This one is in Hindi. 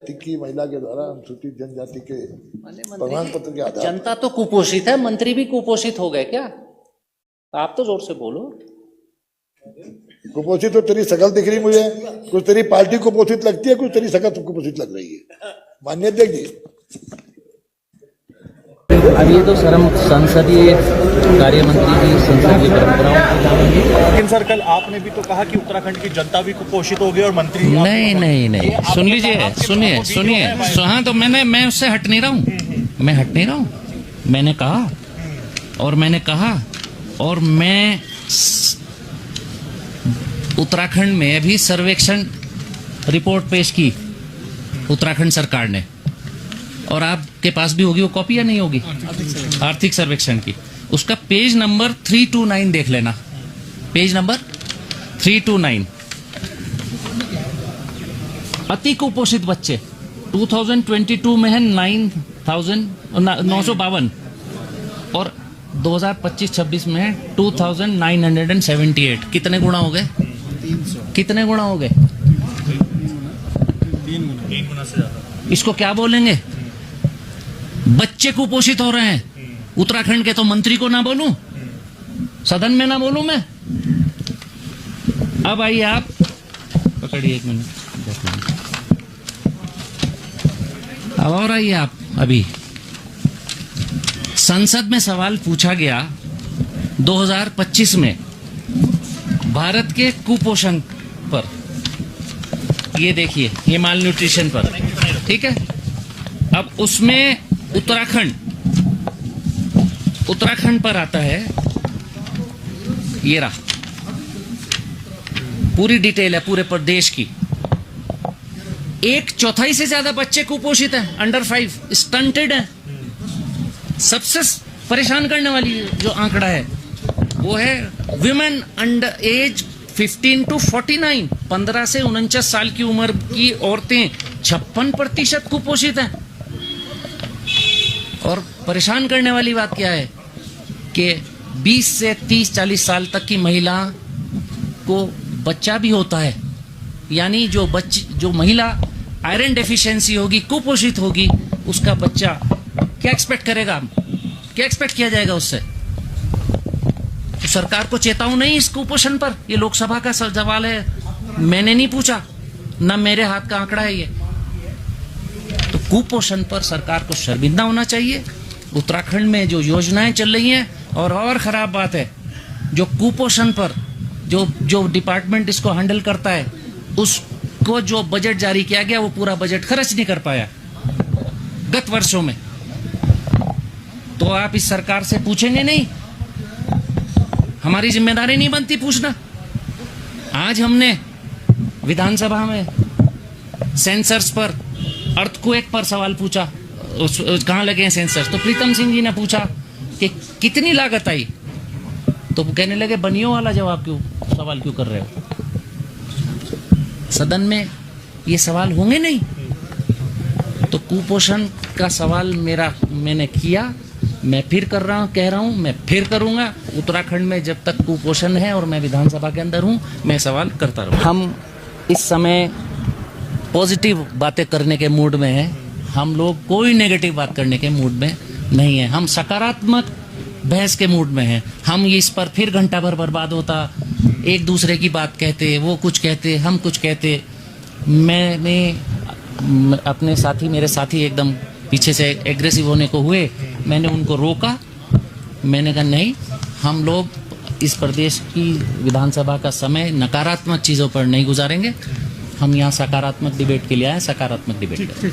की महिला के द्वारा अनुसूचित जनजाति के प्रमाण पत्र के आधार जनता तो कुपोषित है, मंत्री भी कुपोषित हो गए क्या? आप तो जोर से बोलो। कुपोषित तो तेरी शकल दिख रही मुझे, कुछ तेरी पार्टी कुपोषित लगती है, कुछ तेरी शकल कुपोषित लग रही है। माननीय अध्यक्ष जी, अब ये तो शर्म संसदीय कार्य मंत्री की संसदीय परंपराओं। लेकिन सर कल आपने भी तो कहा कि उत्तराखंड की जनता भी कुपोषित हो गई और मंत्री नहीं, सुन लीजिए, सुनिए। हाँ, तो मैं उससे हट नहीं रहा हूँ, मैंने कहा और मैं उत्तराखंड में अभी सर्वेक्षण रिपोर्ट पेश की उत्तराखंड सरकार ने, और आपके पास भी होगी वो कॉपी या नहीं होगी? आर्थिक सर्वेक्षण की, उसका पेज नंबर 329 देख लेना, पेज नंबर 329। अति कुपोषित बच्चे 2022 में है 9,952 और 2025-26 में है 2,978। कितने गुना हो गए? 300 गुना हो गए? 3 गुना से ज्यादा। इसको क्या बोलेंगे? बच्चे कुपोषित हो रहे हैं उत्तराखंड के, तो मंत्री को ना बोलूं, सदन में ना बोलूं मैं? अब आइए आप, पकड़िए 1 मिनट, अब और आइए आप। अभी संसद में सवाल पूछा गया 2025 में भारत के कुपोषण पर, ये देखिए, ये माल न्यूट्रिशन पर, ठीक है। अब उसमें उत्तराखंड पर आता है, ये रहा, पूरी डिटेल है पूरे प्रदेश की। 1/4 से ज्यादा बच्चे कुपोषित हैं, अंडर 5 स्टंटेड हैं। सबसे परेशान करने वाली जो आंकड़ा है वो है विमेन अंडर एज 15 to 49, 15 से 49 साल की उम्र की औरतें 56% कुपोषित हैं। और परेशान करने वाली बात क्या है कि 20 से 30-40 साल तक की महिला को बच्चा भी होता है, यानी जो महिला आयरन डेफिशिएंसी होगी, कुपोषित होगी, उसका बच्चा क्या एक्सपेक्ट करेगा? क्या एक्सपेक्ट किया जाएगा उससे? तो सरकार को चेताऊं नहीं इस कुपोषण पर? ये लोकसभा का सवाल है, मैंने नहीं पूछा, ना मेरे हाथ का आंकड़ा है ये। तो कुपोषण पर सरकार को शर्मिंदा होना चाहिए। उत्तराखंड में जो योजनाएं चल रही हैं, और खराब बात है, जो कुपोषण पर जो डिपार्टमेंट इसको हैंडल करता है, उसको जो बजट जारी किया गया वो पूरा बजट खर्च नहीं कर पाया गत वर्षों में। तो आप इस सरकार से पूछेंगे नहीं? हमारी जिम्मेदारी नहीं बनती पूछना? आज हमने विधानसभा में सेंसर्स पर, अर्थक्वेक पर सवाल पूछा, कहाँ लगे हैं सेंसर्स? तो प्रीतम सिंह जी ने पूछा कि कितनी लागत आई, तो कहने लगे बनियों वाला सवाल क्यों कर रहे हो? सदन में ये सवाल होंगे नहीं? तो कुपोषण का सवाल मैंने किया, मैं फिर कह रहा हूं, मैं फिर करूंगा। उत्तराखंड में जब तक कुपोषण है और मैं विधानसभा के अंदर हूं, मैं सवाल करता रहूंगा। हम इस समय पॉजिटिव बातें करने के मूड में हैं, हम लोग कोई नेगेटिव बात करने के मूड में नहीं है, हम सकारात्मक बहस के मूड में हैं। हम इस पर फिर घंटा भर बर्बाद होता, एक दूसरे की बात कहते, वो कुछ कहते, हम कुछ कहते। मैं अपने मेरे साथी एकदम पीछे से एग्रेसिव होने को हुए, मैंने उनको रोका, मैंने कहा नहीं, हम लोग इस प्रदेश की विधानसभा का समय नकारात्मक चीज़ों पर नहीं गुजारेंगे। हम यहाँ सकारात्मक डिबेट के लिए आए, सकारात्मक डिबेट करें।